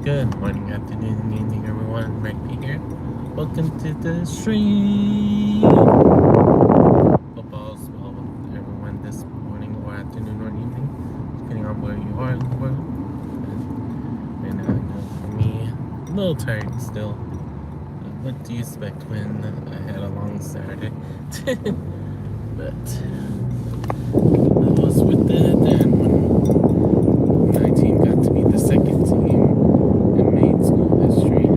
Good morning, afternoon, and evening, everyone. Rhypi here. Welcome to the stream. Hope all's well with everyone this morning, or afternoon, or evening, depending on where you are in the world. And I know for me, a little tired still. What do you expect when I had a long Saturday? But it was with it, and when my team got to be the second team in main school history,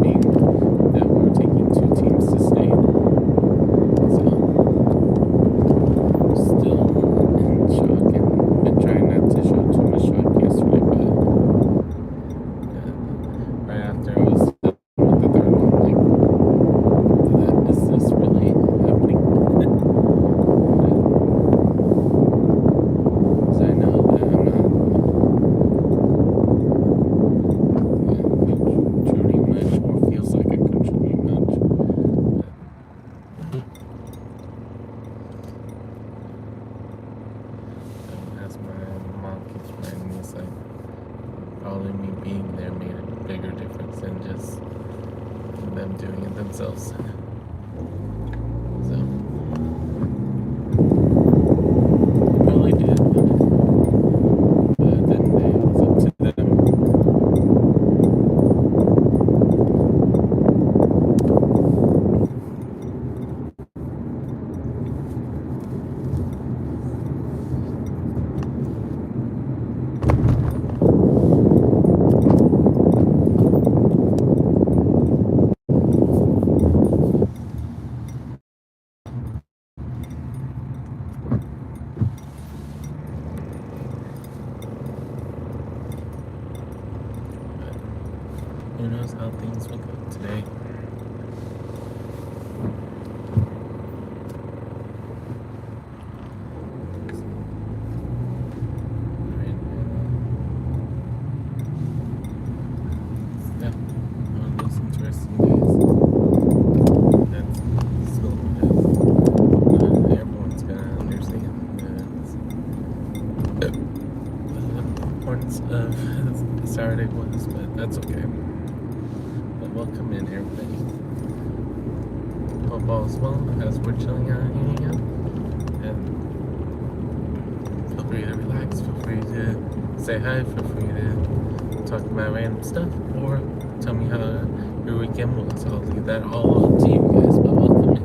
being that we're taking two teams to state. So, still in shock and been trying not to show too much shock yesterday, but right after I was done with the third one, like, is this really happening? Because I know that I'm not contributing much, or feels like I contribute much. As my mom keeps reminding me, it's like probably me being there made a bigger difference than just them doing it themselves. So, it probably did, but at the end of the day, it was up to them. Who knows how things will go today? Right. Yeah, one of those interesting days. That's still not everyone's gonna understand the importance of Saturday was, but that's okay. But welcome in, everybody. Hope all is well as we're chilling out and hanging out. And feel free to relax, feel free to say hi, feel free to talk about random stuff, or tell me how your weekend was. I'll leave that all up to you guys, but welcome in.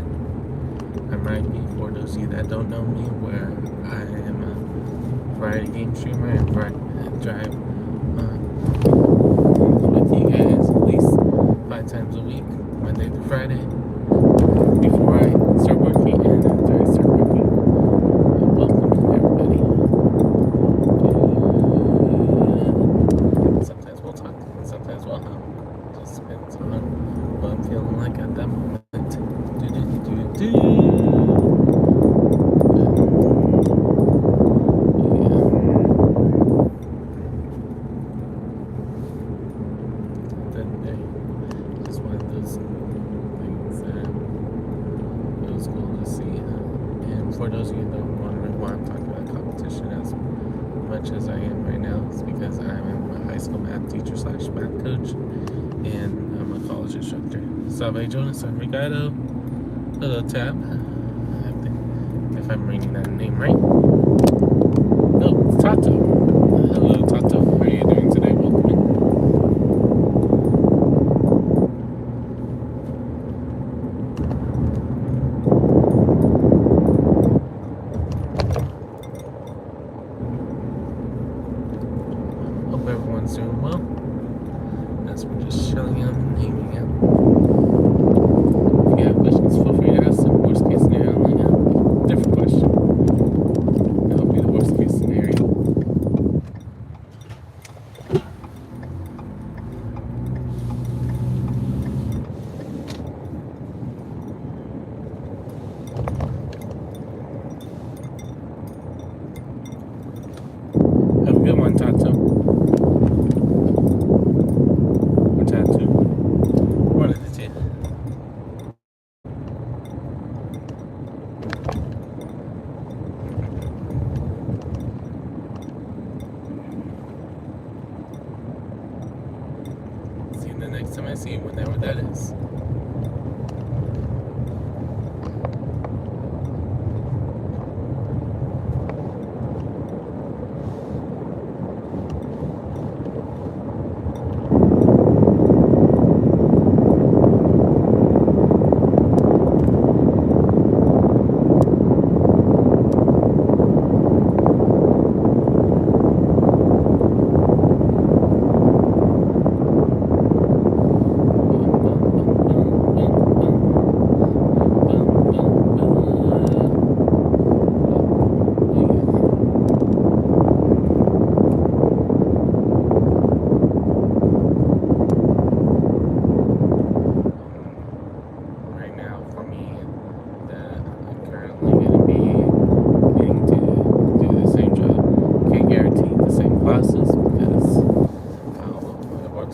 I'm Rhypi, for those of you that don't know me, where I am a variety game streamer and drive with you guys at least 5 times a week, Monday through Friday, before I start working and after I start working. Welcome in, everybody. Sometimes we'll talk, sometimes we'll hum. Just depends on what I'm feeling like at that moment. Just one of those things that it was cool to see. And for those of you that are wondering why I'm talking about competition as much as I am right now, it's because I am a high school math teacher / math coach, and I'm a college instructor. Salve Jonas, Obrigado. Hello, Tab. I think if I'm reading that name right. No, it's Tato. Hello, Tato. How are you doing today? Welcome in. Hope everyone's doing well. As we're just chilling out and hanging out. If you have questions, feel free to ask them. Worst case scenario, I'm like, different question. That'll be the worst case scenario. Have a good one, Tato. Or Tattoo. One of the two. next time I see you, whenever that is.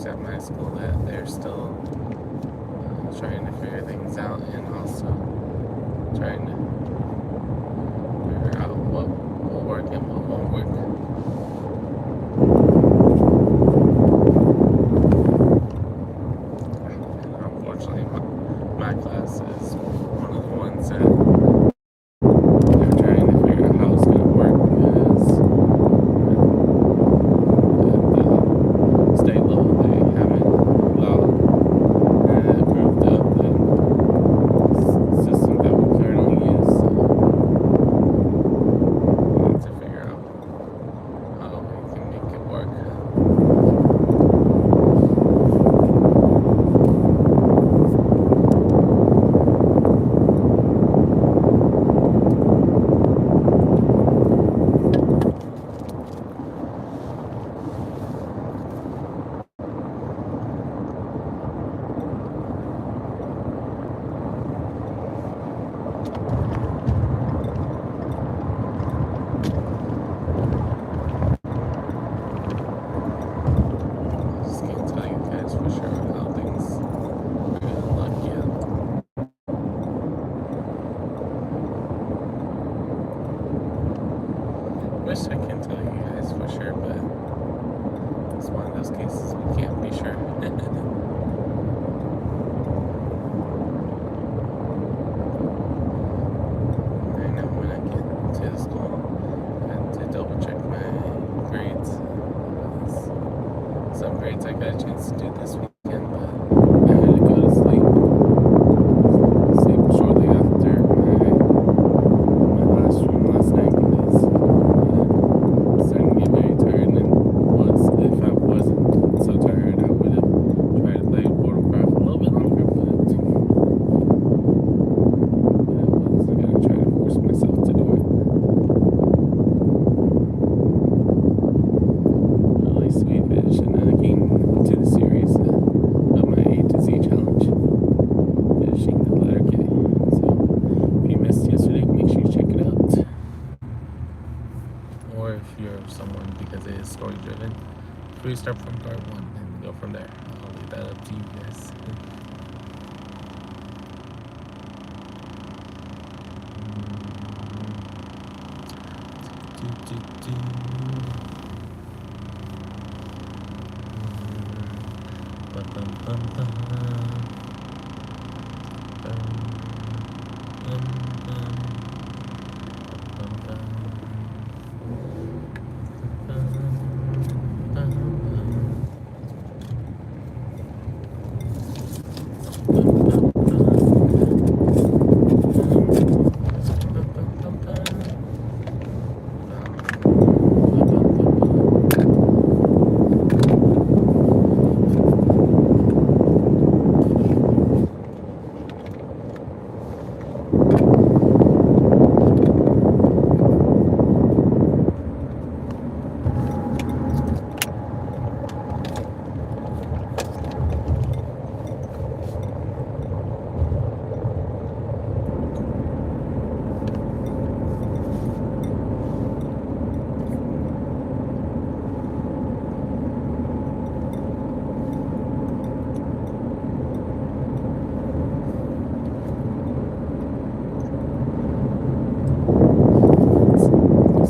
At my school that they're still trying to figure things out, and also trying to figure out what will work and what won't work. And unfortunately, my class is one of the ones that they're trying to figure out how it's going to work, because at the state level they haven't allowed approved of the system that we currently use. So we need to figure out how we can make it work. Wish I can tell you guys for sure, but it's one of those cases we can't be sure. I know when I get to the school, I have to double check my grades. Some grades I got a chance to do this weekend, but I had to go to sleep shortly after my last stream last night, because starting to get very tired, and if I wasn't so tired, I would have tried to play Warcraft a little bit longer, but I wasn't going to try to force myself to do it. At least we finished another game to the series of my A to Z challenge, finishing the letter K. So if you missed yesterday, make sure you check it out. Or if you're someone, because it is story driven, please start from part 1 and go from there. I'll leave that up to you guys.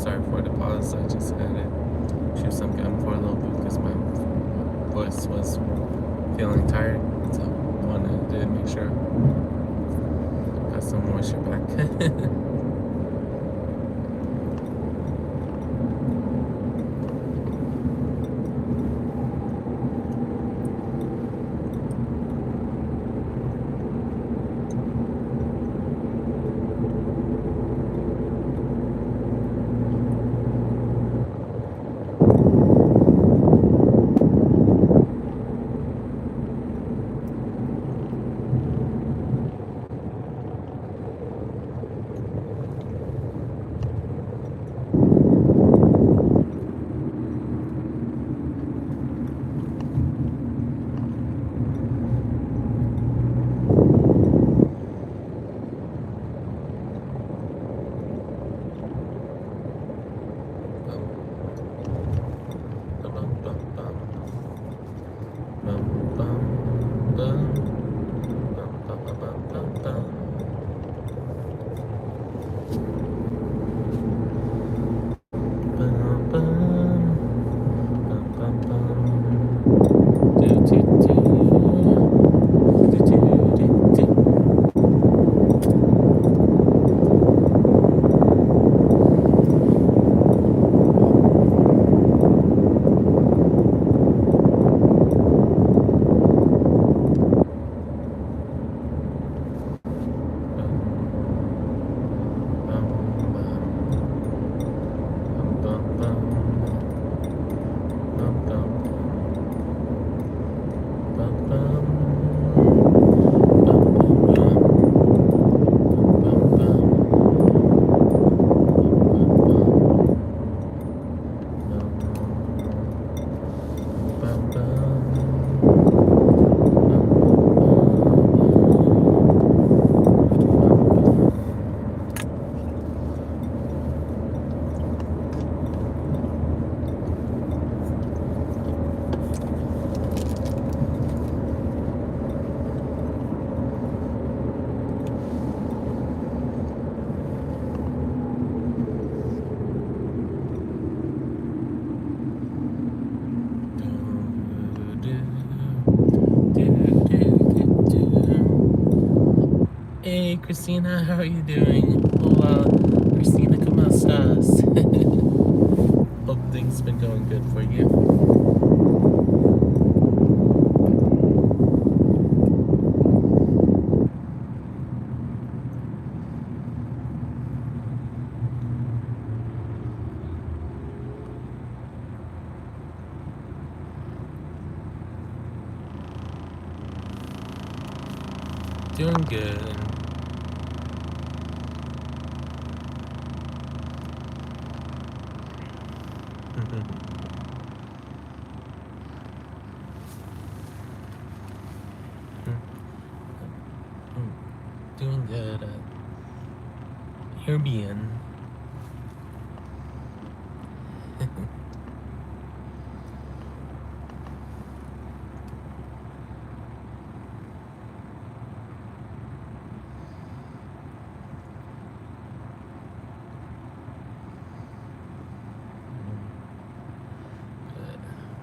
Sorry for the pause. I just had to chew some gum for a little bit because my voice was feeling tired, so I wanted to make sure I got some moisture back. Hey Christina, how are you doing? Hola, Christina, ¿cómo estás? Hope things been going good for you. Doing good. Doing good. You're bien.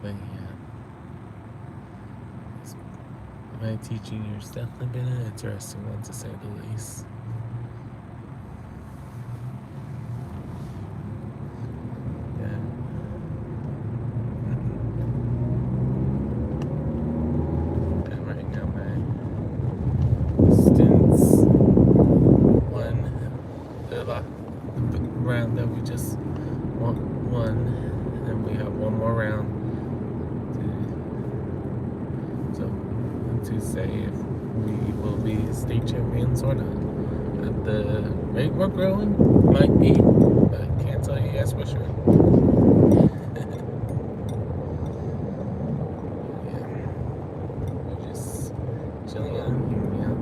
But yeah, my teaching year's definitely been an interesting one to say the least. Yeah. And right now my students won the round that we just won, and we have one more round to say if we will be state champions or not. At the rate we're growing, might be, but can't tell you guys for sure. Yeah, we're just chilling out here, yeah.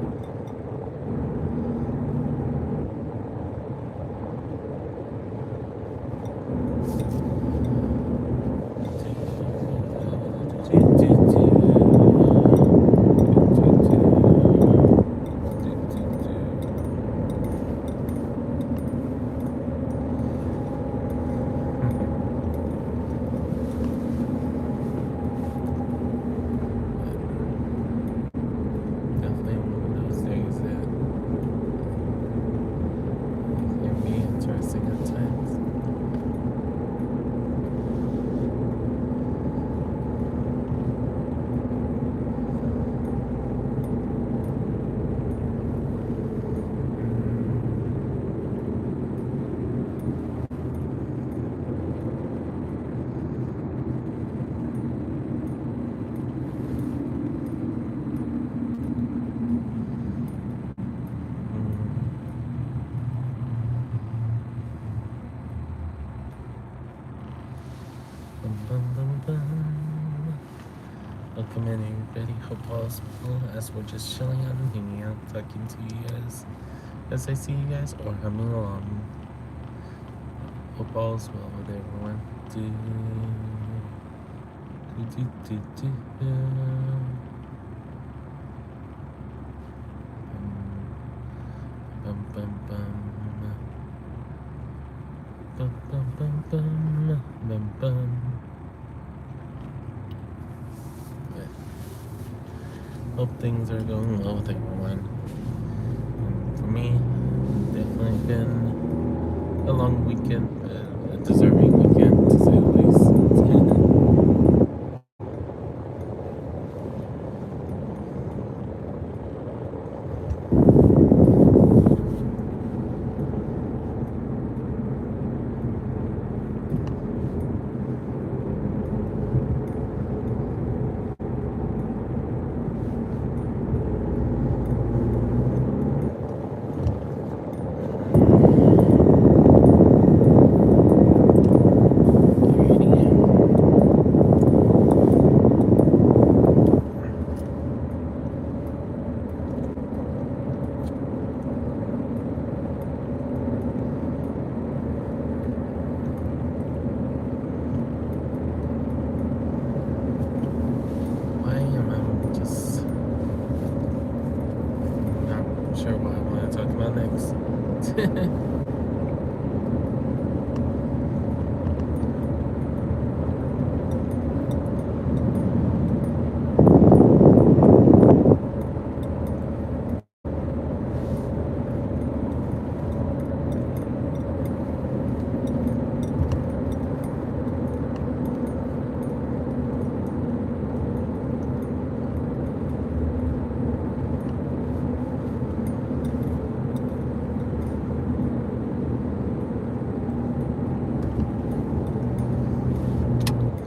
Welcome in, everybody. Hope all is well as we're just chilling out and hanging out, talking to you guys as I see you guys or humming along. Hope all is well with everyone. Bum, bum, bum. Bum, bum, bum, bum. Bum, bum. Hope things are going well with everyone. And for me, definitely been a long weekend, a deserving weekend to say the least. Why am I just not sure what I want to talk about next?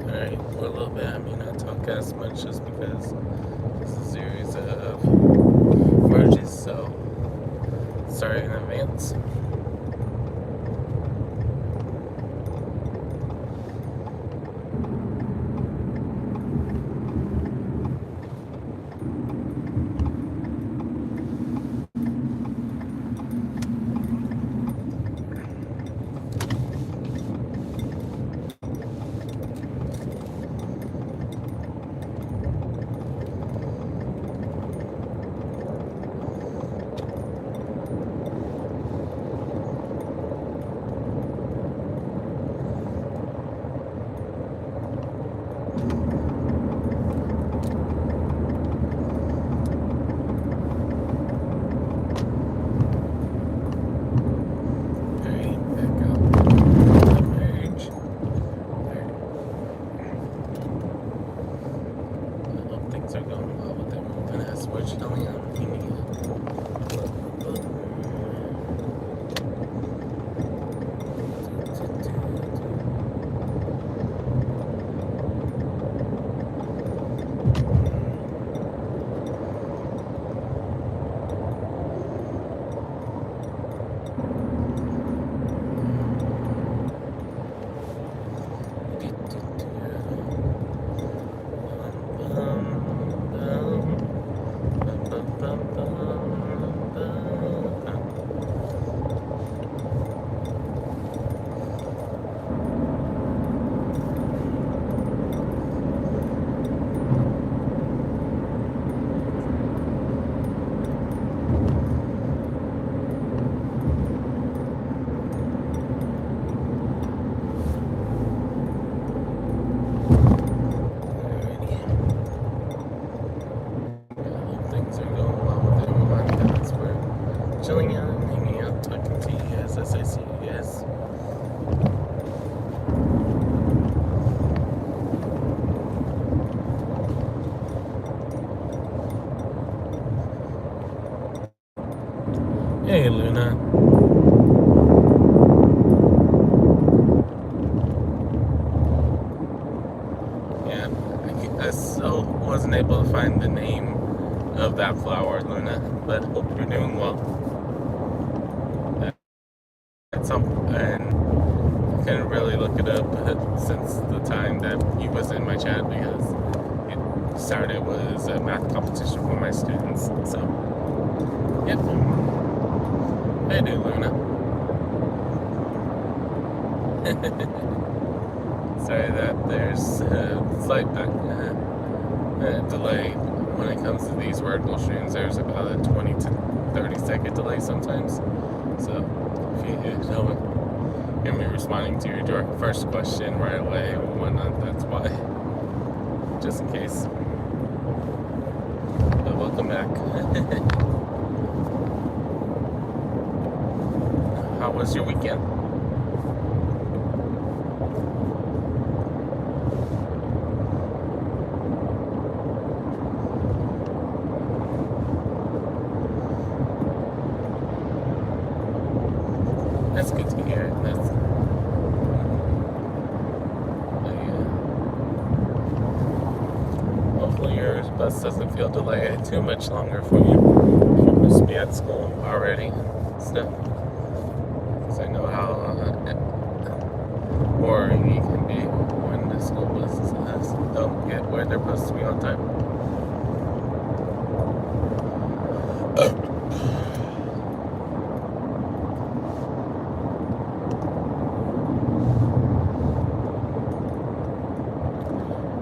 Alright, for a little bit, I may not talk as much just because it's a series of merges, so sorry in advance. Alright, back up. Merge. I hope things are going well with everyone as we're chilling out and hanging out. Things are going well with everyone as we're chilling out and hanging out, talking to you guys as I see you guys. Hey, Luna. Yeah, I still wasn't able to find the name of that flower, Luna, but hope you're doing well. At some and I couldn't really look it up since the time that he was in my chat because it Saturday was a math competition for my students. So, yep. Hey, do, Luna. Sorry that there's a slight delay when it comes to these vertical streams. There's about a 20 to 30-second delay sometimes. So, if you don't hear me responding to your first question right away or whatnot, that's why. Just in case. But welcome back. How was your weekend? That's good to hear. Hopefully your bus doesn't feel delayed too much longer for you. You must be at school already and stuff. Because I know how boring it can be when the school buses don't get where they're supposed to be on time.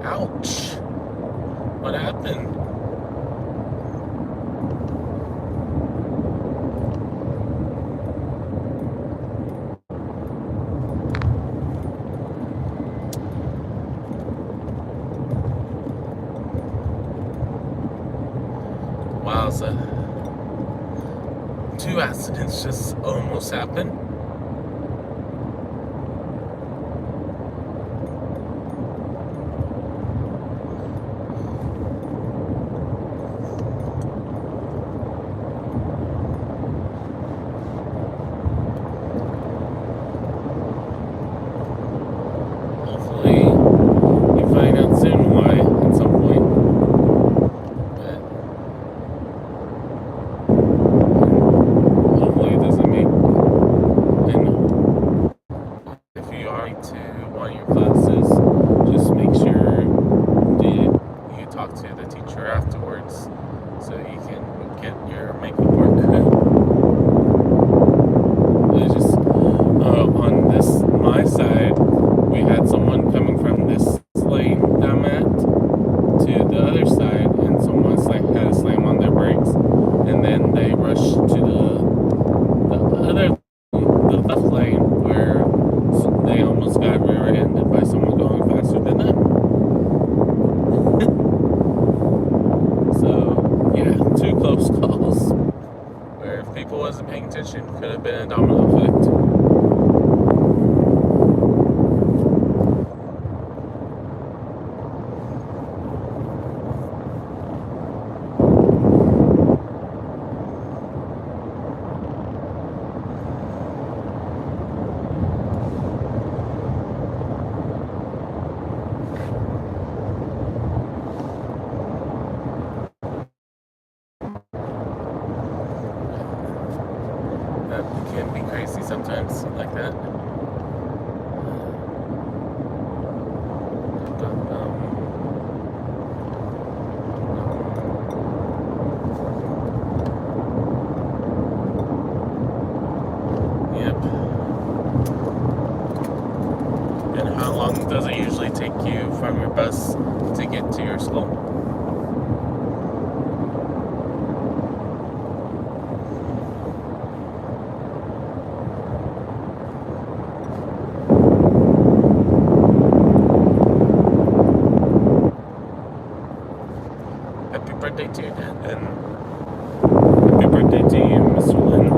Ouch! What happened? Wow, so 2 accidents just almost happened. Hopefully you find out soon why at some point. But hopefully it doesn't make. And if you are to one of your classes, just make sure you talk to the teacher afterwards so you can get your makeup work. Just on my side, we had someone coming from this lane that I'm at to the other side, and someone had to slam on their brakes, and then they rushed to the left lane where they almost got rear-ended by someone going faster than them. So yeah, 2 close calls where if people wasn't paying attention, could have been a domino effect. That can be crazy sometimes, like that. Yep. And how long does it usually take you from your bus to get to your school? Happy birthday to your dad, and happy birthday to you, Mr. Lynn.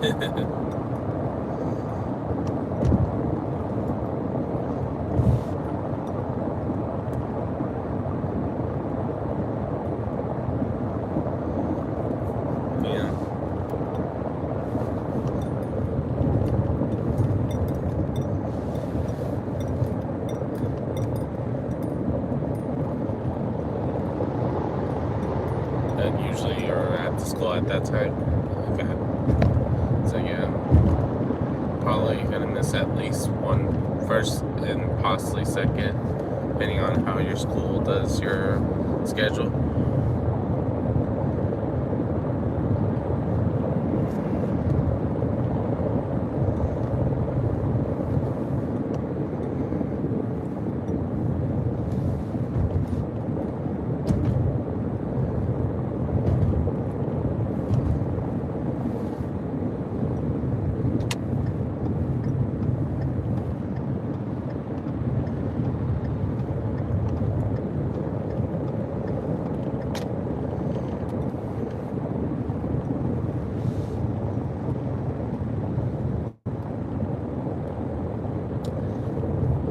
Yeah. And usually you're at the school at that time. Okay. So yeah, probably gonna miss at least one first and possibly second, depending on how your school does your schedule.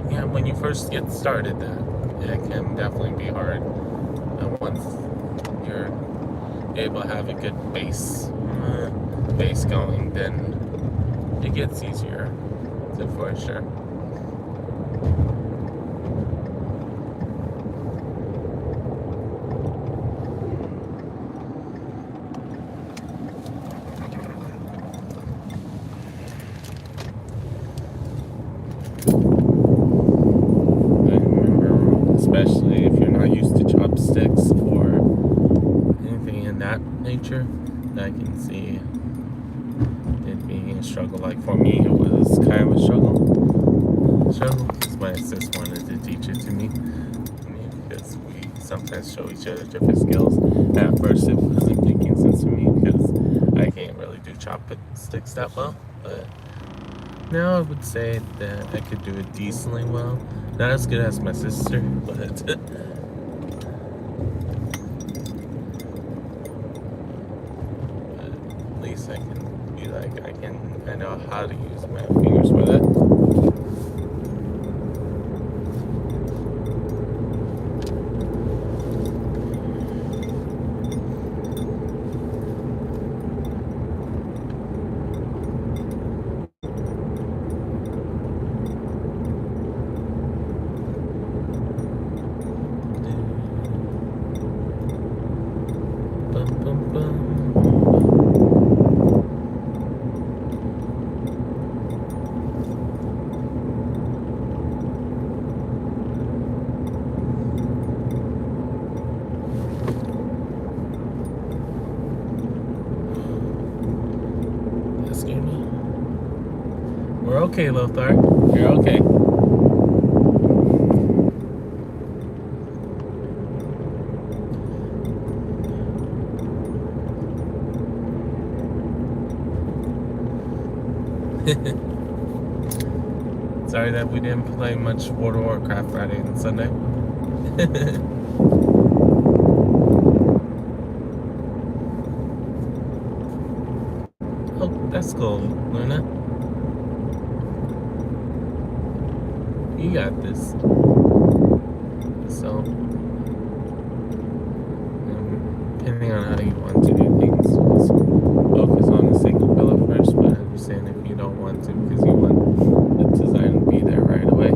Yeah, when you first get started, it can definitely be hard. And once you're able to have a good base going, then it gets easier, for sure. I remember, especially if you're not used to chopsticks or anything in that nature, I can see it being a struggle. Like for me, it was kind of a struggle because my sis wanted to teach it to me because we sometimes show each other different skills. At first, it wasn't making sense to me because I can't really do chopsticks that well, but now I would say that I could do it decently well. Not as good as my sister, but at least I can be like, I know how to use my fingers for that. Bum, bum, bum. That scared me. We're okay, Lothar. You're okay. Sorry that we didn't play much World of Warcraft Friday and Sunday. Oh, that's cool, Luna. You got this. So, depending on how you want to do things, just focus on the single pillar first, but I understand if you don't want to because you want the design to be there right away.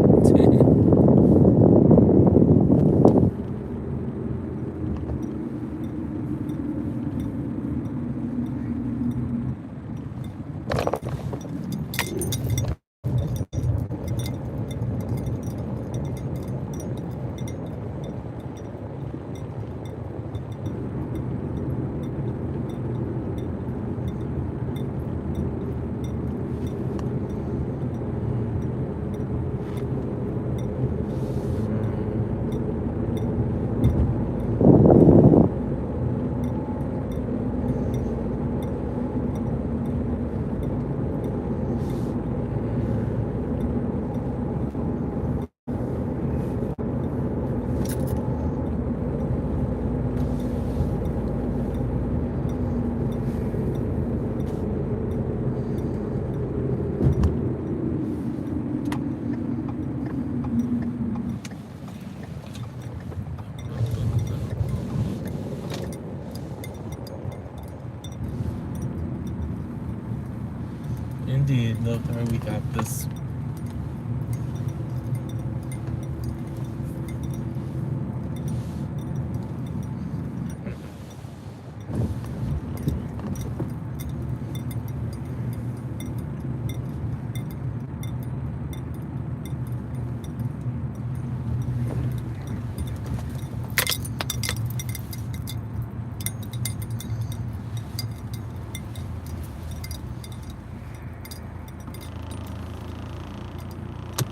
Indeed, look where we got this.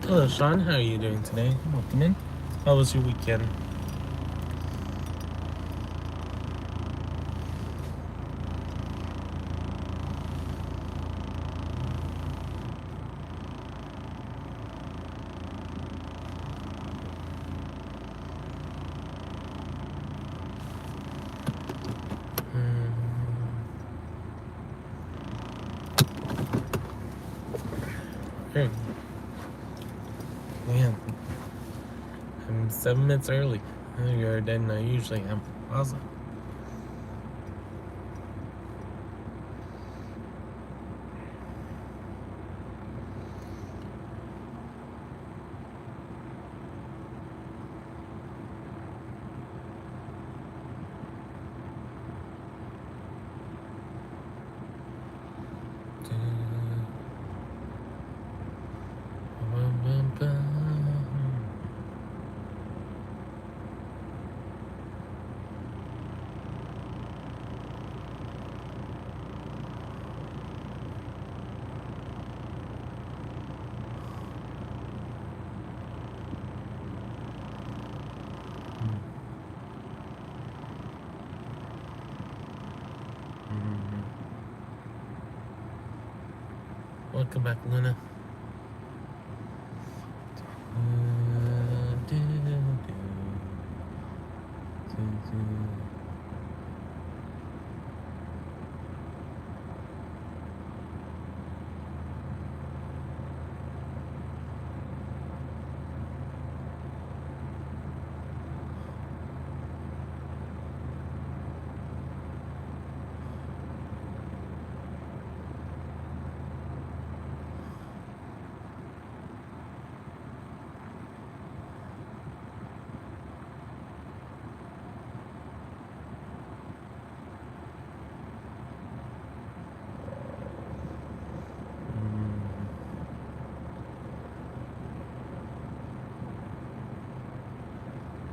Hello, Sean. How are you doing today? Welcome in. How was your weekend? Good. Man, I'm 7 minutes early. Earlier than I usually am. Awesome. Welcome back, Luna.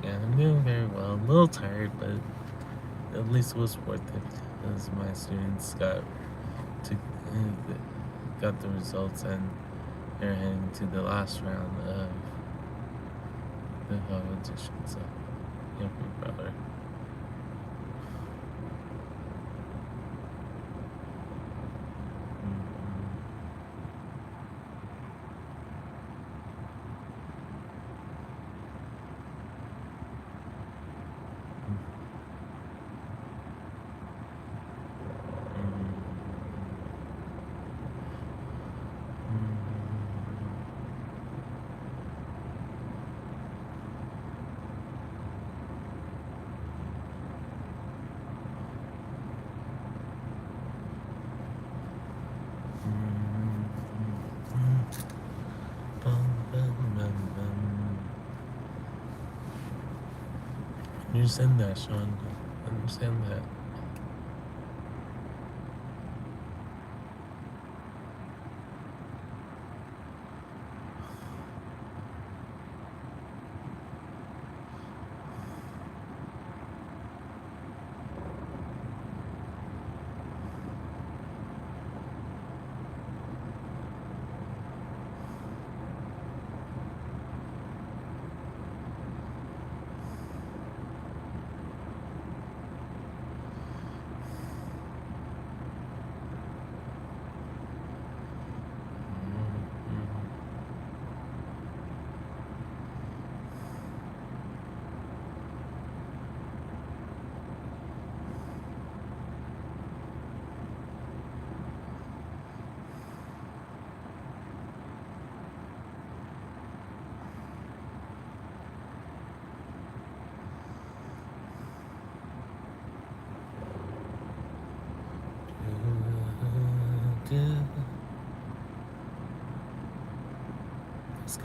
Yeah, I'm doing very well. A little tired, but at least it was worth it because my students got the results and they're heading to the last round of the competition. So, yeah, big brother. I understand that, Sean. I understand that.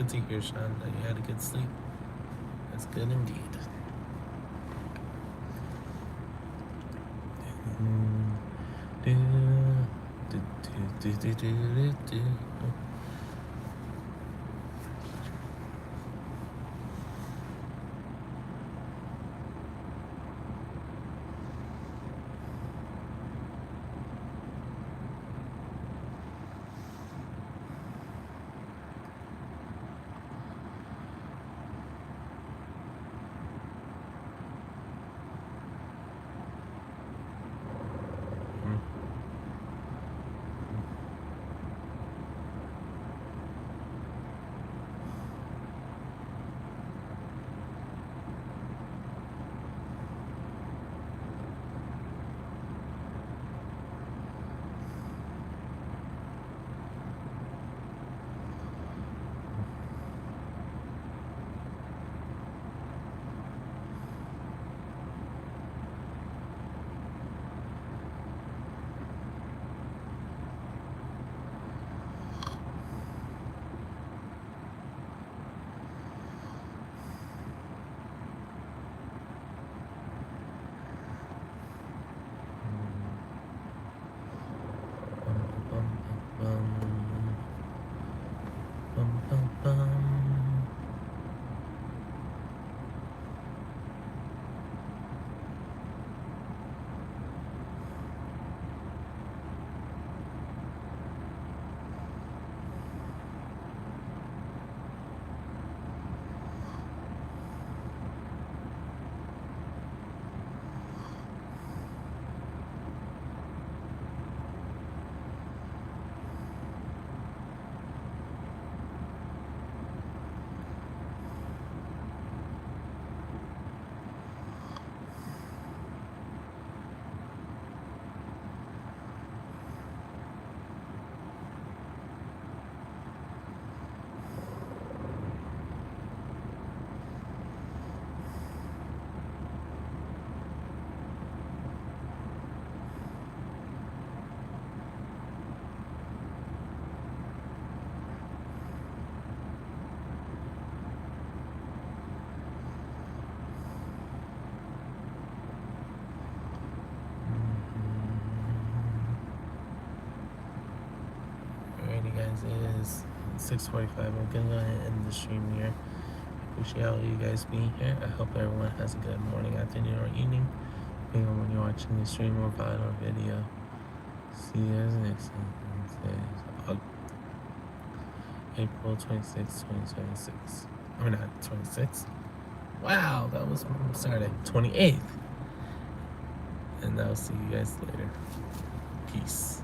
good to hear, Sean, that you had a good sleep. That's good indeed. Alrighty, guys, it is 6:45. I'm gonna go ahead and end the stream here. Appreciate all you guys being here. I hope everyone has a good morning, afternoon, or evening, depending on when you're watching the stream or video video. See you guys next time. April 26, 2026. I mean, not 26. Wow, that was Saturday, 28th. And I'll see you guys later. Peace.